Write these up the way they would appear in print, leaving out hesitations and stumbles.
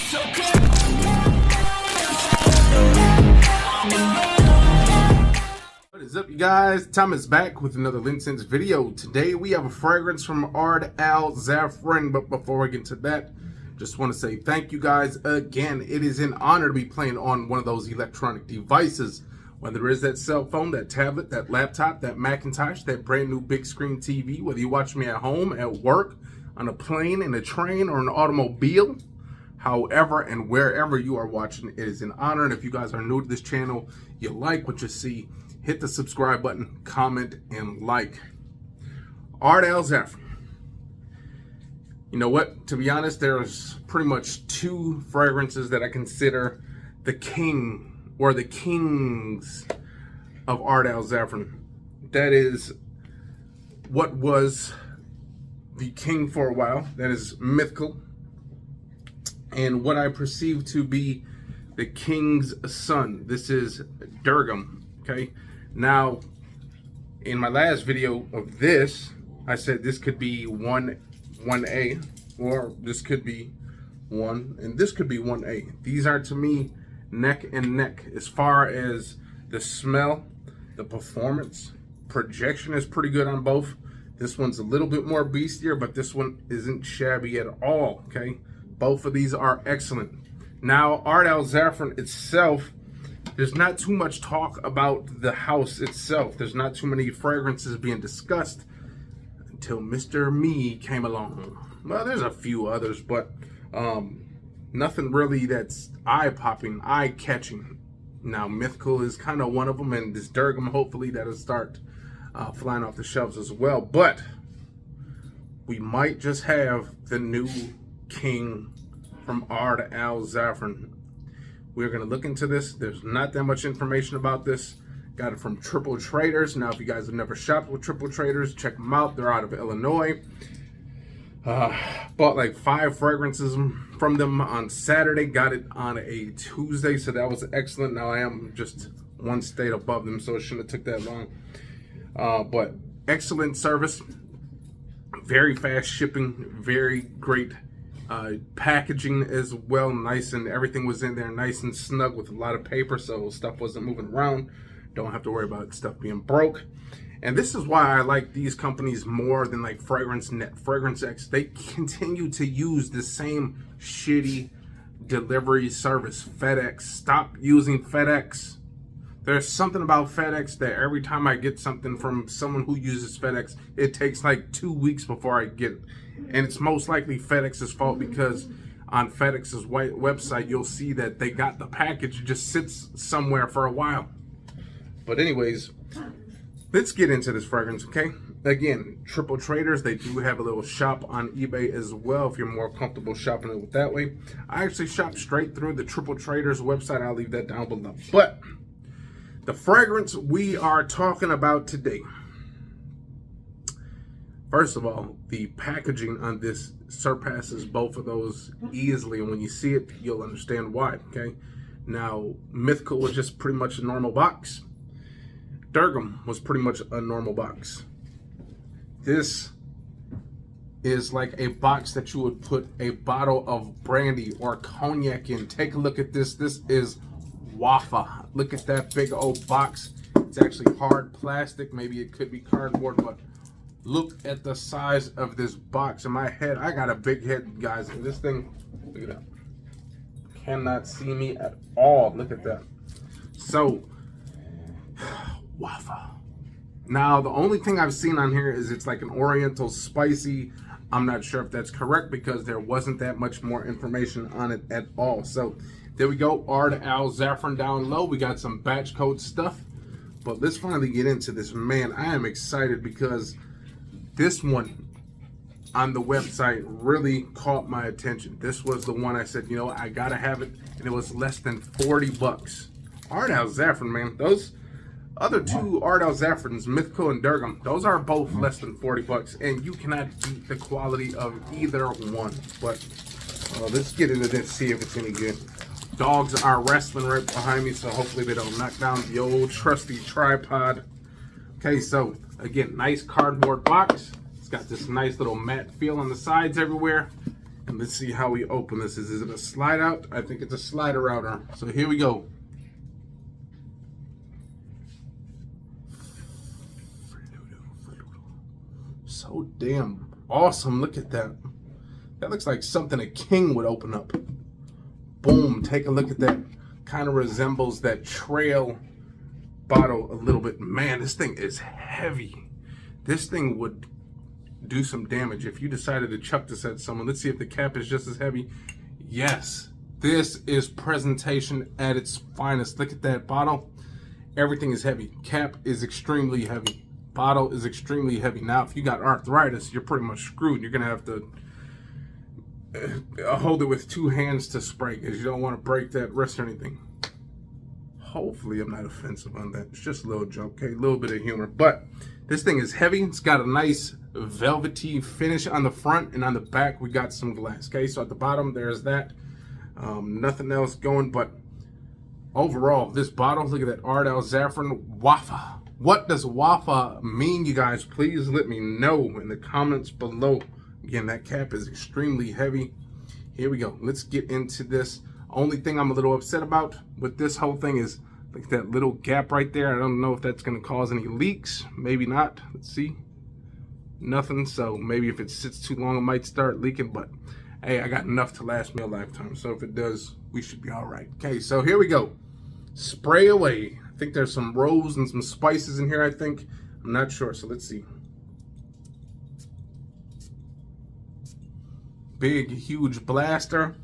What is up, you guys? Thomas back with another LinScents video. Today we have a fragrance from Ard Al Zaafaran, but before we get into that, just want to say thank you guys again. It is an honor to be playing on one of those electronic devices, whether it is that cell phone, that tablet, that laptop, that Macintosh, that brand new big screen TV, whether you watch me at home, at work, on a plane, in a train, or an automobile. However and wherever you are watching, it is an honor. And if you guys are new to this channel, you like what you see, hit the subscribe button, comment, and like. Ard Al Zaafaran. You know what? To be honest, there's pretty much two fragrances that I consider the king or the kings of Ard Al Zaafaran. That is what was the king for a while. That is mythical. And what I perceive to be the king's son. This is Durgam. Okay. Now, in my last video of this, I said this could be 1A, or this could be 1, and this could be 1A. These are, to me, neck and neck as far as the smell, the performance. Projection is pretty good on both. This one's a little bit more beastier, but this one isn't shabby at all, okay? Both of these are excellent. Now, Ard Al Zaafaran itself, there's not too much talk about the house itself. There's not too many fragrances being discussed until Mr. Me came along. Well, there's a few others, but nothing really that's eye-popping, eye-catching. Now, mythical is kind of one of them, and this Durgam, hopefully that'll start flying off the shelves as well. But we might just have the new king from Ard Al Zaafaran. We're going to look into this. There's not that much information about this. Got it from Triple Traders. Now, if you guys have never shopped with Triple Traders, check them out. They're out of Illinois. Bought like 5 fragrances from them on Saturday. Got it on a Tuesday, so that was excellent. Now, I am just one state above them, so it shouldn't have took that long. But excellent service. Very fast shipping. Very great packaging as well. Nice, and everything was in there nice and snug with a lot of paper, so stuff wasn't moving around. Don't have to worry about stuff being broke. And this is why I like these companies more than like Fragrance Net, Fragrance X. They continue to use the same shitty delivery service. FedEx. Stop using FedEx. There's something about FedEx that every time I get something from someone who uses FedEx, it takes like 2 weeks before I get it. And it's most likely FedEx's fault, because on FedEx's website, you'll see that they got the package, it just sits somewhere for a while. But anyways, let's get into this fragrance, okay? Again, Triple Traders, they do have a little shop on eBay as well if you're more comfortable shopping it that way. I actually shop straight through the Triple Traders website. I'll leave that down below. But the fragrance we are talking about today, first of all, the packaging on this surpasses both of those easily, and when you see it, you'll understand why, okay? Now, Mythical was just pretty much a normal box. Durgam was pretty much a normal box. This is like a box that you would put a bottle of brandy or cognac in. Take a look at this. This is Wafa. Look at that big old box. It's actually hard plastic. Maybe it could be cardboard, but look at the size of this box. In my head, I got a big head, guys, and this thing, look at that. Cannot see me at all. Look at that. So, Wafa. Now, the only thing I've seen on here is it's like an oriental spicy. I'm not sure if that's correct, because there wasn't that much more information on it at all. So, there we go. Ard Al Zaafaran down low. We got some batch code stuff. But let's finally get into this. Man, I am excited because this one on the website really caught my attention. This was the one I said, you know, I gotta have it, and it was less than 40 bucks. Ard Al Zaafaran, man, those other two Ard Al Zaafarans, Mythical and Durgam, those are both less than 40 bucks, and you cannot beat the quality of either one. But let's get into this, see if it's any good. Dogs are wrestling right behind me, so hopefully they don't knock down the old trusty tripod. Okay, so again, nice cardboard box. It's got this nice little matte feel on the sides everywhere. And let's see how we open this. Is it a slide out? I think it's a slider outer. So here we go. So damn awesome. Look at that. That looks like something a king would open up. Boom. Take a look at that. Kind of resembles that trail bottle a little bit. Man, this thing is heavy. This thing would do some damage if you decided to chuck this at someone. Let's see if the cap is just as heavy. Yes, this is presentation at its finest. Look at that bottle. Everything is heavy. Cap is extremely heavy. Bottle is extremely heavy. Now, if you got arthritis, you're pretty much screwed. You're gonna have to hold it with 2 hands to spray because you don't want to break that wrist or anything. Hopefully I'm not offensive on that. It's just a little joke, okay? A little bit of humor. But this thing is heavy. It's got a nice velvety finish on the front, and on the back we got some glass, okay? So at the bottom there's that. Nothing else going, but overall, this bottle, look at that Ard Al Zaafaran Wafa. What does Wafa mean, you guys? Please let me know in the comments below. Again, that cap is extremely heavy. Here we go. Let's get into this. Only thing I'm a little upset about with this whole thing is like that little gap right there. I don't know if that's going to cause any leaks. Maybe not. Let's see. Nothing. So maybe if it sits too long, it might start leaking. But hey, I got enough to last me a lifetime. So if it does, we should be all right. Okay, so here we go. Spray away. I think there's some rose and some spices in here, I think. I'm not sure. So let's see. Big, huge blaster.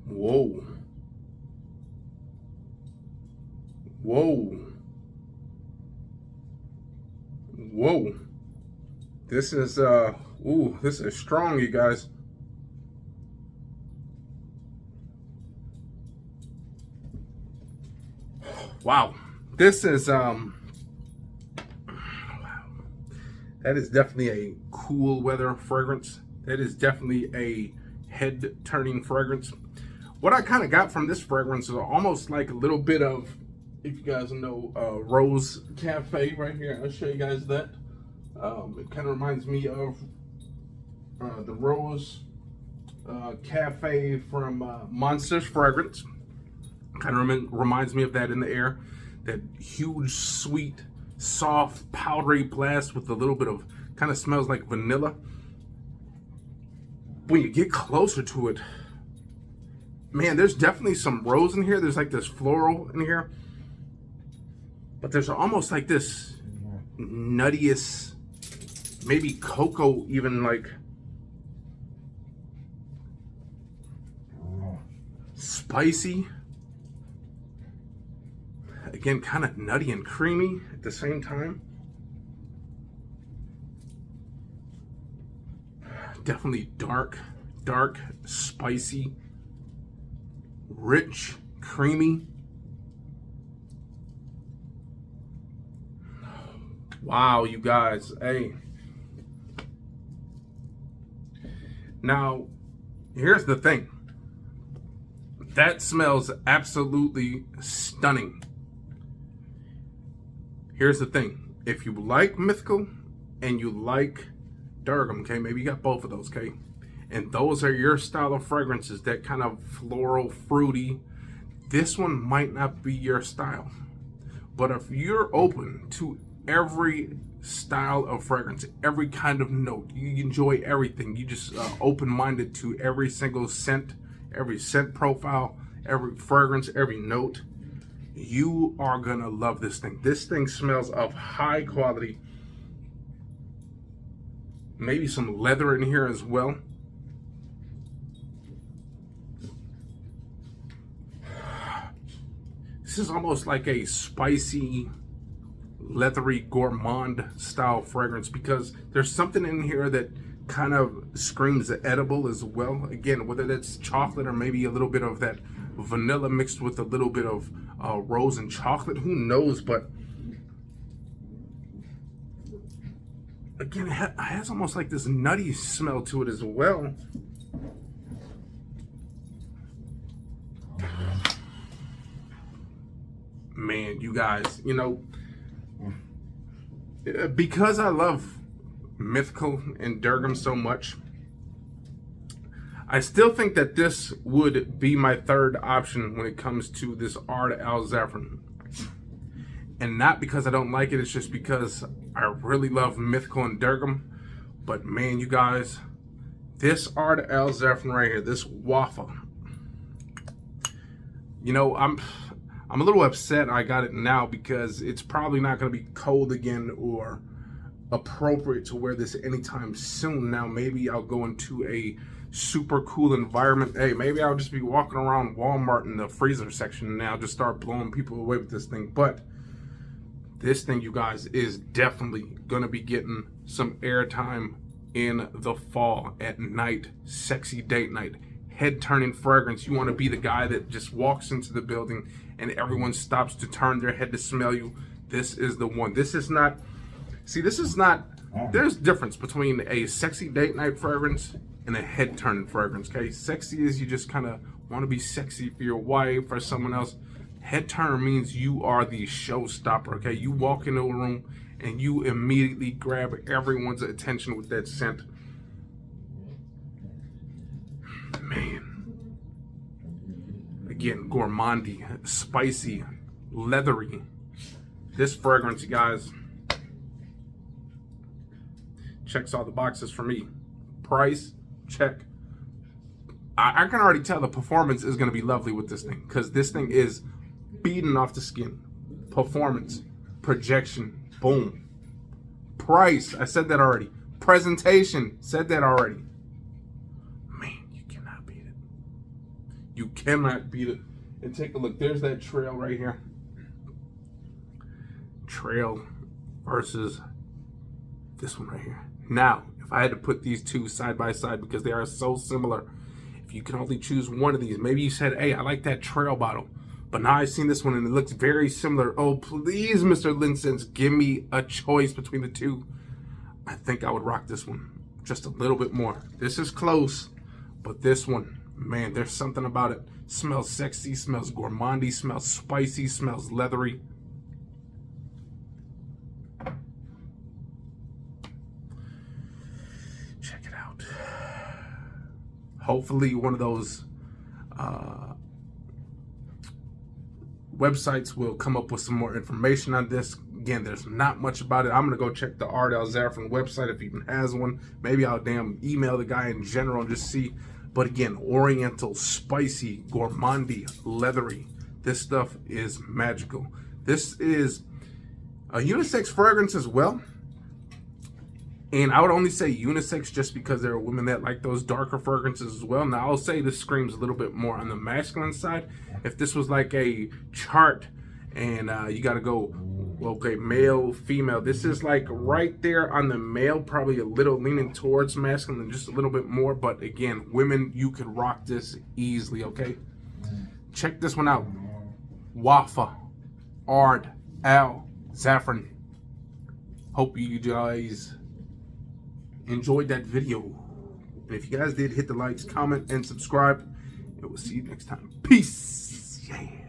Whoa. Whoa. Whoa. This is, ooh, this is strong, you guys. Wow. This is, wow. That is definitely a cool weather fragrance. That is definitely a head turning fragrance. What I kind of got from this fragrance is almost like a little bit of, if you guys know, Rose Cafe right here. I'll show you guys that. It kind of reminds me of the Rose Cafe from Monster's fragrance. Kind of reminds me of that in the air. That huge, sweet, soft, powdery blast with a little bit of, kind of smells like vanilla. When you get closer to it, man, there's definitely some rose in here. There's like this floral in here. But there's almost like this nuttiest, maybe cocoa even, like spicy. Again, kind of nutty and creamy at the same time. Definitely dark, spicy, rich, creamy. Wow, you guys, hey. Now, here's the thing. That smells absolutely stunning. Here's the thing. If you like Mythical and you like Durgam, okay, maybe you got both of those, okay? And those are your style of fragrances, that kind of floral, fruity. This one might not be your style. But if you're open to every style of fragrance, every kind of note, you enjoy everything, you just open-minded to every single scent, every scent profile, every fragrance, every note, you are gonna love this thing. This thing smells of high quality. Maybe some leather in here as well. This is almost like a spicy, leathery gourmand style fragrance, because there's something in here that kind of screams edible as well. Again, whether that's chocolate or maybe a little bit of that vanilla mixed with a little bit of rose and chocolate, who knows? But again, it has almost like this nutty smell to it as well. Man, you guys, you know, because I love Mythical and Durgam so much. I still think that this would be my third option when it comes to this Ard Al Zaafaran. And not because I don't like it, it's just because I really love Mythical and Durgam. But man, you guys, this Ard Al Zaafaran right here, this Wafa, you know, I'm a little upset I got it now because it's probably not going to be cold again or appropriate to wear this anytime soon. Now, maybe I'll go into a super cool environment. Hey, maybe I'll just be walking around Walmart in the freezer section and I'll just start blowing people away with this thing. But this thing, you guys, is definitely going to be getting some airtime in the fall at night. Sexy date night. Head-turning fragrance. You want to be the guy that just walks into the building and everyone stops to turn their head to smell you. This is the one. This is not... See, this is not... There's difference between a sexy date night fragrance and a head-turning fragrance, okay? Sexy is you just kind of want to be sexy for your wife or someone else. Head-turner means you are the showstopper, okay? You walk into a room and you immediately grab everyone's attention with that scent. Man. Again, gourmandy, spicy, leathery. This fragrance, you guys, checks all the boxes for me. Price, check. I can already tell the performance is going to be lovely with this thing because this thing is beating off the skin. Performance, projection, boom. Price, I said that already. Presentation, said that already. Man, you cannot beat it. You cannot beat it. And take a look. There's that trail right here. Trail versus this one right here. Now, if I had to put these two side by side because they are so similar, if you can only choose one of these, maybe you said, hey, I like that trail bottle, but now I've seen this one and it looks very similar. Oh, please, Mr. LinScents, give me a choice between the two. I think I would rock this one just a little bit more. This is close, but this one, man, there's something about it. Smells sexy, smells gourmandy, smells spicy, smells leathery. Check it out. Hopefully one of those websites will come up with some more information on this. Again, there's not much about it. I'm gonna go check the Ard Al Zaafaran website if he even has one. Maybe I'll email the guy in general and just see. But again, oriental, spicy, gourmandy, leathery. This stuff is magical. This is a unisex fragrance as well. And I would only say unisex just because there are women that like those darker fragrances as well. Now, I'll say this screams a little bit more on the masculine side. If this was like a chart and you got to go, okay, male, female. This is like right there on the male, probably a little leaning towards masculine, just a little bit more. But again, women, you could rock this easily, okay? Check this one out. Wafa, Ard Al Zaafaran. Hope you guys enjoyed that video. And if you guys did, hit the likes, comment, and subscribe. And we'll see you next time. Peace. Yeah.